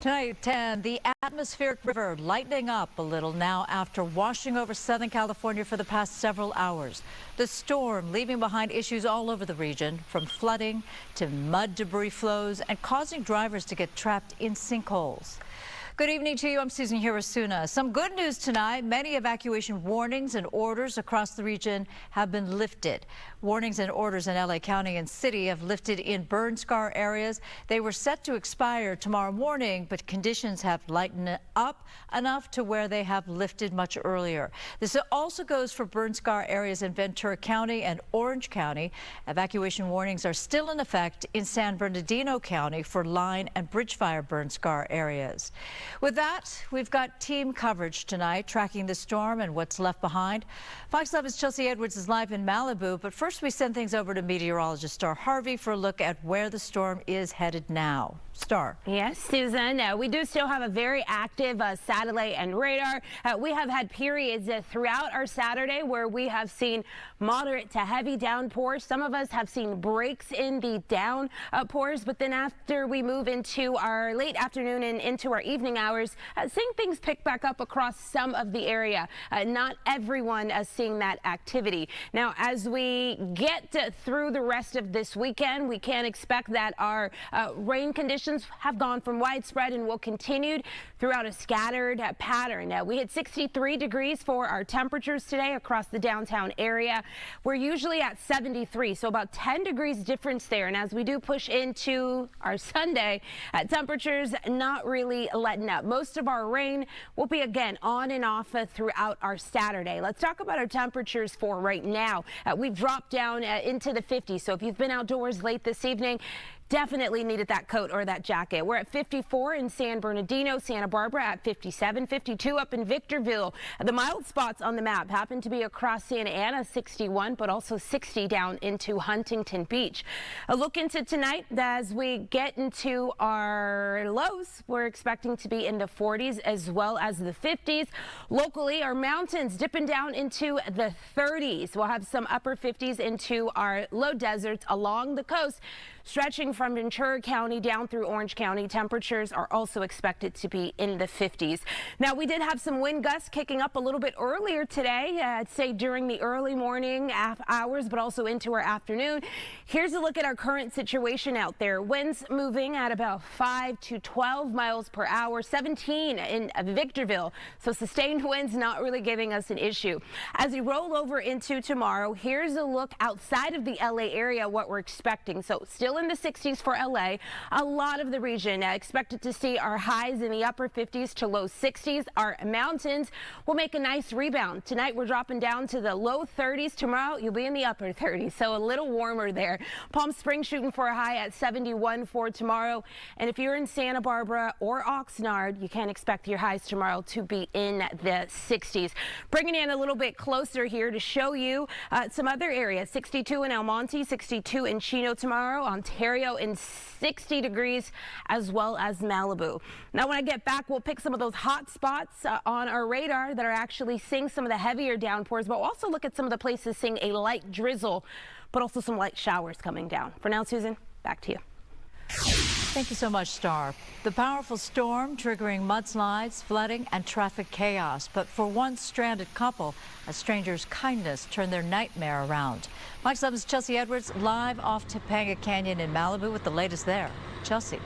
Tonight at 10, the atmospheric river lightening up a little now after washing over Southern California for the past several hours. The storm leaving behind issues all over the region, from flooding to mud debris flows and causing drivers to get trapped in sinkholes. Good evening to you. I'm Susan Hirasuna. Some good news tonight. Many evacuation warnings and orders across the region have been lifted. Warnings and orders in LA County and City have lifted in burn scar areas. They were set to expire tomorrow morning, but conditions have lightened up enough to where they have lifted much earlier. This also goes for burn scar areas in Ventura County and Orange County. Evacuation warnings are still in effect in San Bernardino County for line and bridge fire burn scar areas. With that, we've got team coverage tonight, tracking the storm and what's left behind. Fox 11's Chelsea Edwards is live in Malibu, but first we send things over to meteorologist Star Harvey for a look at where the storm is headed now. Star. Yes, Susan, we do still have a very active satellite and radar. We have had periods throughout our Saturday where we have seen moderate to heavy downpours. Some of us have seen breaks in the downpours, but then after we move into our late afternoon and into our evening hours, seeing things pick back up across some of the area. Not everyone seeing that activity. Now, as we get through the rest of this weekend, we can expect that our rain conditions have gone from widespread and will continue throughout a scattered pattern. We hit 63 degrees for our temperatures today across the downtown area. We're usually at 73, so about 10 degrees difference there. And as we do push into our Sunday, temperatures not really letting up. Most of our rain will be again on and off throughout our Saturday. Let's talk about our temperatures for right now. We've dropped down into the 50s, so if you've been outdoors late this evening, definitely needed that coat or that jacket. We're at 54 in San Bernardino, Santa Barbara at 57, 52 up in Victorville. The mild spots on the map happen to be across Santa Ana, 61, but also 60 down into Huntington Beach. A look into tonight as we get into our lows. We're expecting to be in the 40s as well as the 50s. Locally, our mountains dipping down into the 30s. We'll have some upper 50s into our low deserts along the coast. Stretching from Ventura County down through Orange County, temperatures are also expected to be in the 50s. Now, we did have some wind gusts kicking up a little bit earlier today, I'd say during the early morning hours, but also into our afternoon. Here's a look at our current situation out there. Winds moving at about 5 to 12 miles per hour, 17 in Victorville. So sustained winds not really giving us an issue. As we roll over into tomorrow, here's a look outside of the LA area, what we're expecting. So still in the 60s for LA. A lot of the region expected to see our highs in the upper 50s to low 60s. Our mountains will make a nice rebound. Tonight we're dropping down to the low 30s. Tomorrow you'll be in the upper 30s, so a little warmer there. Palm Springs shooting for a high at 71 for tomorrow. And if you're in Santa Barbara or Oxnard, you can expect your highs tomorrow to be in the 60s. Bringing in a little bit closer here to show you some other areas. 62 in El Monte, 62 in Chino tomorrow. Ontario in 60 degrees, as well as Malibu. Now, when I get back, we'll pick some of those hot spots on our radar that are actually seeing some of the heavier downpours, but we'll also look at some of the places seeing a light drizzle, but also some light showers coming down. For now, Susan, back to you. Thank you so much, Star. The powerful storm triggering mudslides, flooding, and traffic chaos. But for one stranded couple, a stranger's kindness turned their nightmare around. Fox 11's Chelsea Edwards live off Topanga Canyon in Malibu with the latest there. Chelsea.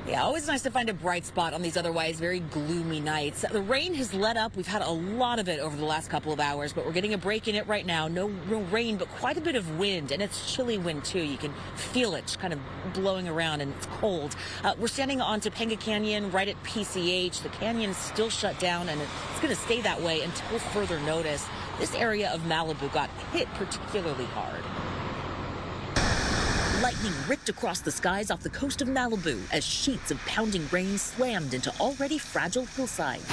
Yeah, always nice to find a bright spot on these otherwise very gloomy nights. The rain has let up. We've had a lot of it over the last couple of hours, but we're getting a break in it right now. No real rain, but quite a bit of wind, and it's chilly wind too. You can feel it kind of blowing around, and it's cold. We're standing on Topanga Canyon right at PCH. The canyon is still shut down, and it's going to stay that way until further notice. This area of Malibu got hit particularly hard. Lightning ripped across the skies off the coast of Malibu as sheets of pounding rain slammed into already fragile hillsides.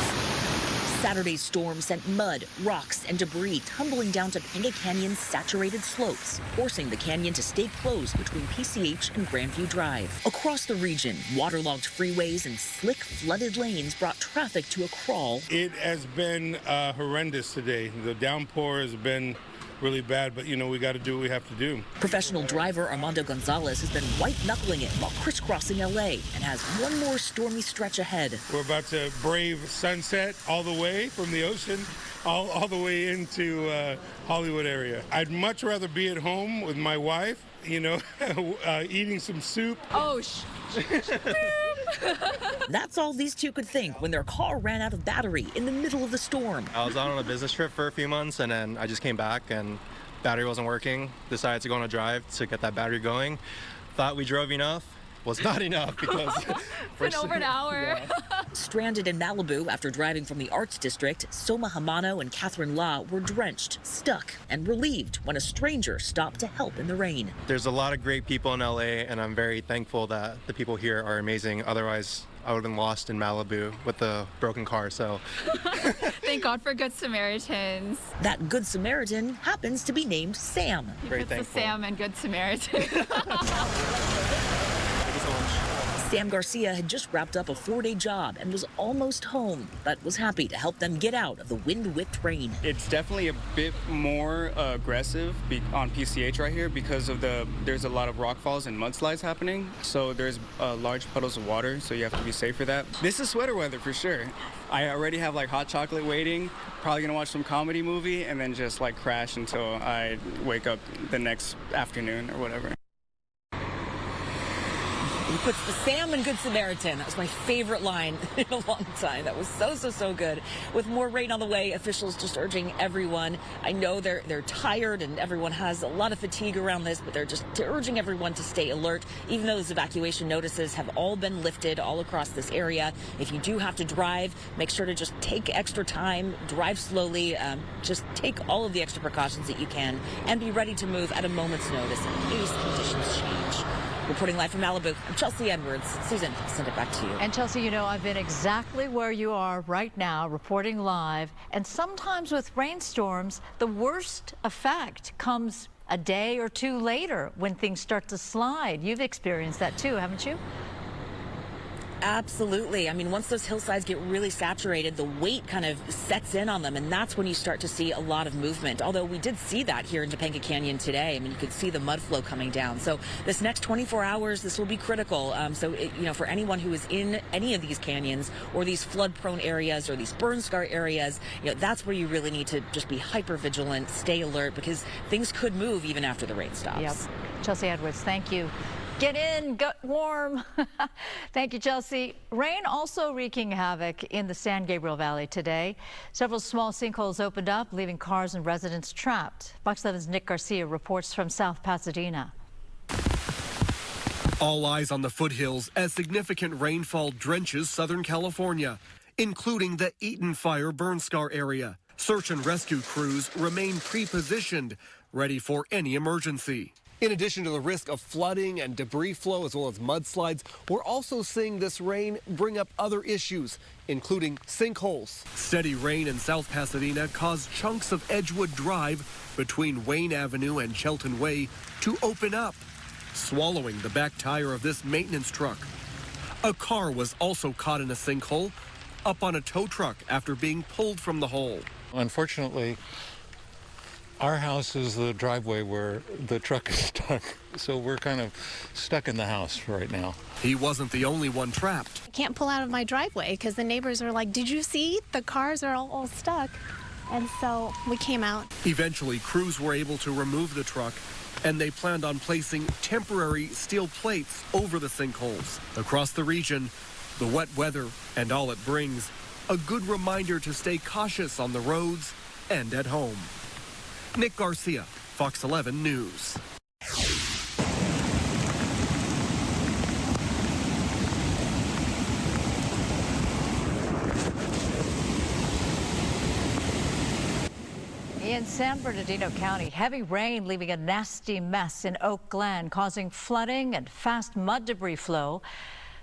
Saturday's storm sent mud, rocks, and debris tumbling down Topanga Canyon's saturated slopes, forcing the canyon to stay closed between PCH and Grandview Drive. Across the region, waterlogged freeways and slick, flooded lanes brought traffic to a crawl. It has been horrendous today. The downpour has been really bad, but, we got to do what we have to do. Professional driver Armando Gonzalez has been white-knuckling it while crisscrossing L.A. and has one more stormy stretch ahead. We're about to brave sunset all the way from the ocean, all the way into Hollywood area. I'd much rather be at home with my wife, eating some soup. Oh, That's all these two could think when their car ran out of battery in the middle of the storm. I was out on a business trip for a few months, and then I just came back and battery wasn't working. Decided to go on a drive to get that battery going. Thought we drove enough. Was not enough because it's been over an hour. Yeah. Stranded in Malibu after driving from the Arts District, Soma Hamano and Catherine La were drenched, stuck, and relieved when a stranger stopped to help in the rain. There's a lot of great people in LA, and I'm very thankful that the people here are amazing. Otherwise, I would have been lost in Malibu with the broken car, so. Thank God for Good Samaritans. That Good Samaritan happens to be named Sam. Very thankful. The Sam and Good Samaritan. Sam Garcia had just wrapped up a 4-day job and was almost home, but was happy to help them get out of the wind-whipped rain. It's definitely a bit more aggressive on PCH right here because of there's a lot of rock falls and mudslides happening. So there's large puddles of water, so you have to be safe for that. This is sweater weather for sure. I already have like hot chocolate waiting, probably gonna watch some comedy movie and then just like crash until I wake up the next afternoon or whatever. He puts the Sam and Good Samaritan. That was my favorite line in a long time. That was so good. With more rain on the way, officials just urging everyone. I know they're tired and everyone has a lot of fatigue around this, but they're just urging everyone to stay alert. Even though those evacuation notices have all been lifted all across this area, if you do have to drive, make sure to just take extra time, drive slowly, just take all of the extra precautions that you can, and be ready to move at a moment's notice in case conditions change. Reporting live from Malibu, I'm Chelsea Edwards. Susan, I'll send it back to you. And Chelsea, I've been exactly where you are right now, reporting live. And sometimes with rainstorms, the worst effect comes a day or two later when things start to slide. You've experienced that too, haven't you? Absolutely. I mean, once those hillsides get really saturated, the weight kind of sets in on them, and that's when you start to see a lot of movement. Although we did see that here in Topanga Canyon today. I mean, you could see the mud flow coming down. So this next 24 hours, this will be critical. For anyone who is in any of these canyons or these flood-prone areas or these burn scar areas, that's where you really need to just be hyper vigilant, stay alert, because things could move even after the rain stops. Yep. Chelsea Edwards, thank you. Get in, get warm. Thank you, Chelsea. Rain also wreaking havoc in the San Gabriel Valley today. Several small sinkholes opened up, leaving cars and residents trapped. Fox 7's Nick Garcia reports from South Pasadena. All eyes on the foothills as significant rainfall drenches Southern California, including the Eaton Fire burn scar area. Search and rescue crews remain pre-positioned, ready for any emergency. In addition to the risk of flooding and debris flow as well as mudslides, we're also seeing this rain bring up other issues, including sinkholes. Steady rain in South Pasadena caused chunks of Edgewood Drive between Wayne Avenue and Shelton Way to open up, swallowing the back tire of this maintenance truck. A car was also caught in a sinkhole up on a tow truck after being pulled from the hole. Unfortunately, our house is the driveway where the truck is stuck, so we're kind of stuck in the house right now. He wasn't the only one trapped. I can't pull out of my driveway because the neighbors are like, did you see? The cars are all stuck. And so we came out. Eventually, crews were able to remove the truck, and they planned on placing temporary steel plates over the sinkholes. Across the region, the wet weather and all it brings, a good reminder to stay cautious on the roads and at home. Nick Garcia, Fox 11 News. In San Bernardino County, heavy rain leaving a nasty mess in Oak Glen, causing flooding and fast mud debris flow.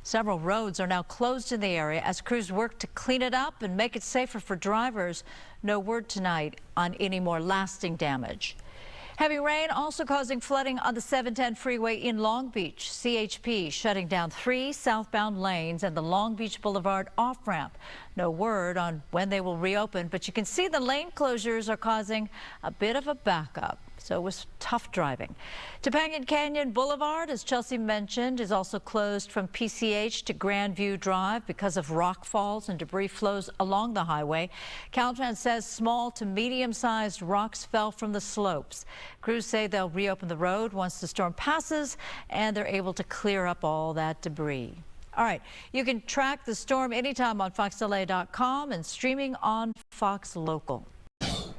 Several roads are now closed in the area as crews work to clean it up and make it safer for drivers. No word tonight on any more lasting damage. Heavy rain also causing flooding on the 710 freeway in Long Beach. CHP shutting down 3 southbound lanes and the Long Beach Boulevard off-ramp. No word on when they will reopen, but you can see the lane closures are causing a bit of a backup. So it was tough driving. Topanga Canyon Boulevard, as Chelsea mentioned, is also closed from PCH to Grandview Drive because of rock falls and debris flows along the highway. Caltrans says small to medium-sized rocks fell from the slopes. Crews say they'll reopen the road once the storm passes and they're able to clear up all that debris. All right, you can track the storm anytime on foxla.com and streaming on Fox Local.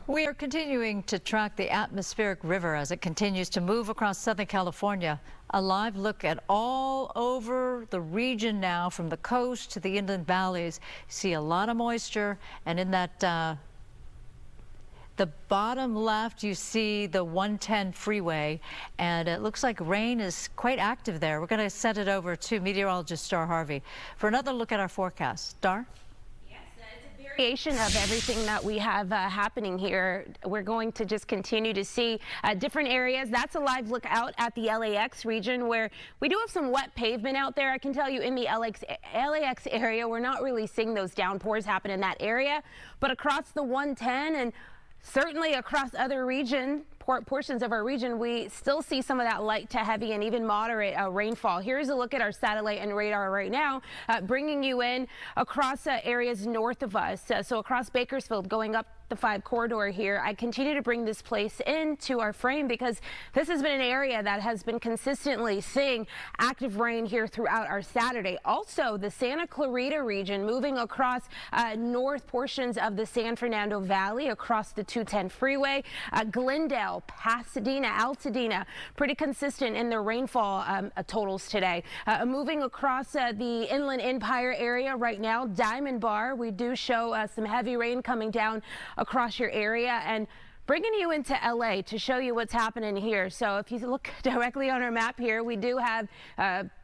We are continuing to track the atmospheric river as it continues to move across Southern California. A live look at all over the region now, from the coast to the inland valleys. You see a lot of moisture, and in that the bottom left, you see the 110 freeway, and it looks like rain is quite active there. We're going to send it over to meteorologist Star Harvey for another look at our forecast. Star? Of everything that we have happening here. We're going to just continue to see different areas. That's a live look out at the LAX region, where we do have some wet pavement out there. I can tell you in the LAX area, we're not really seeing those downpours happen in that area, but across the 110 and certainly across other portions of our region, we still see some of that light to heavy and even moderate rainfall. Here's a look at our satellite and radar right now, bringing you in across areas north of us. So across Bakersfield, going up the 5 corridor here. I continue to bring this place into our frame because this has been an area that has been consistently seeing active rain here throughout our Saturday. Also, the Santa Clarita region moving across north portions of the San Fernando Valley, across the 210 freeway, Glendale, Pasadena, Altadena, pretty consistent in their rainfall totals today. Moving across the Inland Empire area right now, Diamond Bar, we do show some heavy rain coming down across your area, and bringing you into LA to show you what's happening here. So if you look directly on our map here, we do have,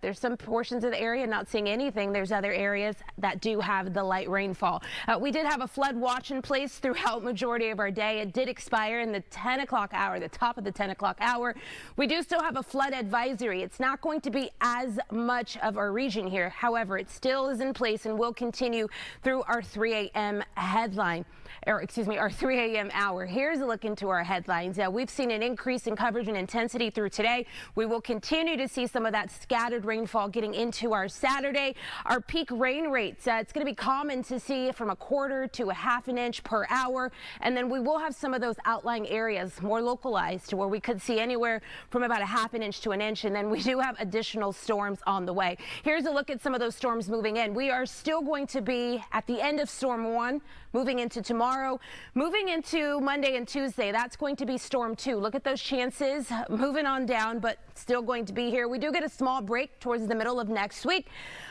there's some portions of the area not seeing anything. There's other areas that do have the light rainfall. We did have a flood watch in place throughout majority of our day. It did expire in the 10 o'clock hour, the top of the 10 o'clock hour. We do still have a flood advisory. It's not going to be as much of our region here. However, it still is in place and will continue through our 3 a.m. headline. Or excuse me, our 3 a.m. hour. Here's a look into our headlines. We've seen an increase in coverage and intensity through today. We will continue to see some of that scattered rainfall getting into our Saturday. Our peak rain rates, it's going to be common to see from a quarter to a half an inch per hour. And then we will have some of those outlying areas more localized to where we could see anywhere from about a half an inch to an inch. And then we do have additional storms on the way. Here's a look at some of those storms moving in. We are still going to be at the end of Storm 1, moving into tomorrow, moving into Monday and Tuesday. That's going to be Storm 2. Look at those chances moving on down, but still going to be here. We do get a small break towards the middle of next week,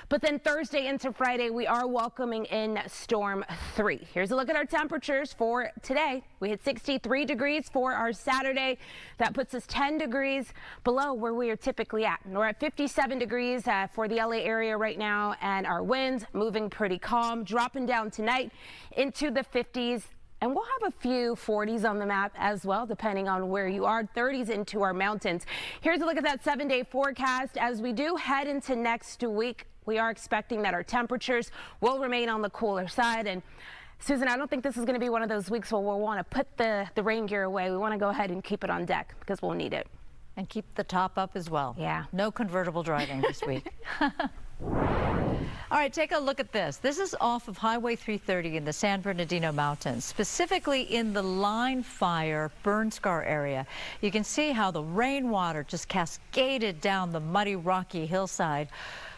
but then Thursday into Friday, we are welcoming in Storm 3. Here's a look at our temperatures for today. We hit 63 degrees for our Saturday. That puts us 10 degrees below where we are typically at. We're at 57 degrees for the LA area right now, and our winds moving pretty calm, dropping down tonight into the 50s. And we'll have a few 40s on the map as well, depending on where you are, 30s into our mountains. Here's a look at that 7-day forecast. As we do head into next week, we are expecting that our temperatures will remain on the cooler side. And Susan, I don't think this is going to be one of those weeks where we'll want to put the rain gear away. We want to go ahead and keep it on deck because we'll need it. And keep the top up as well. Yeah. No convertible driving this week. All right, take a look at this. This is off of Highway 330 in the San Bernardino Mountains, specifically in the Line Fire burn scar area. You can see how the rainwater just cascaded down the muddy, rocky hillside.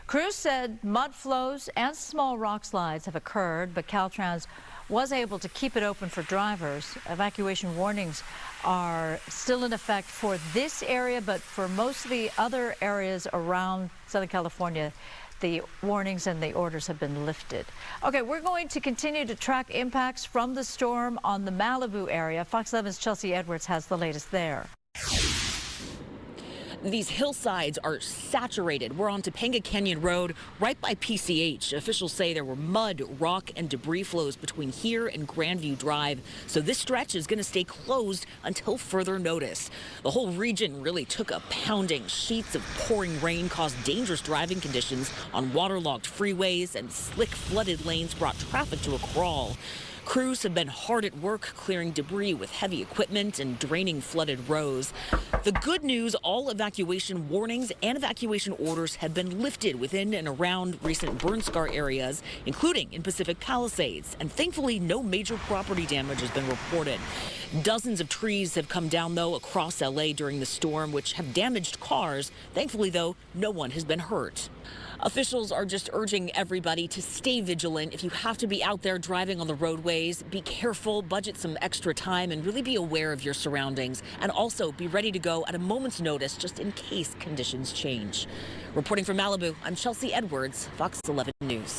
Crews said mud flows and small rock slides have occurred, but Caltrans was able to keep it open for drivers. Evacuation warnings are still in effect for this area, but for most of the other areas around Southern California, the warnings and the orders have been lifted. Okay, we're going to continue to track impacts from the storm on the Malibu area. Fox 11's Chelsea Edwards has the latest there. These hillsides are saturated. We're on Topanga Canyon Road, right by PCH. Officials say there were mud, rock, and debris flows between here and Grandview Drive. So this stretch is going to stay closed until further notice. The whole region really took a pounding. Sheets of pouring rain caused dangerous driving conditions on waterlogged freeways, and slick flooded lanes brought traffic to a crawl. Crews have been hard at work clearing debris with heavy equipment and draining flooded rows. The good news, all evacuation warnings and evacuation orders have been lifted within and around recent burn scar areas, including in Pacific Palisades. And thankfully, no major property damage has been reported. Dozens of trees have come down, though, across LA during the storm, which have damaged cars. Thankfully, though, no one has been hurt. Officials are just urging everybody to stay vigilant. If you have to be out there driving on the roadways, be careful, budget some extra time, and really be aware of your surroundings. And also be ready to go at a moment's notice just in case conditions change. Reporting from Malibu, I'm Chelsea Edwards, Fox 11 News.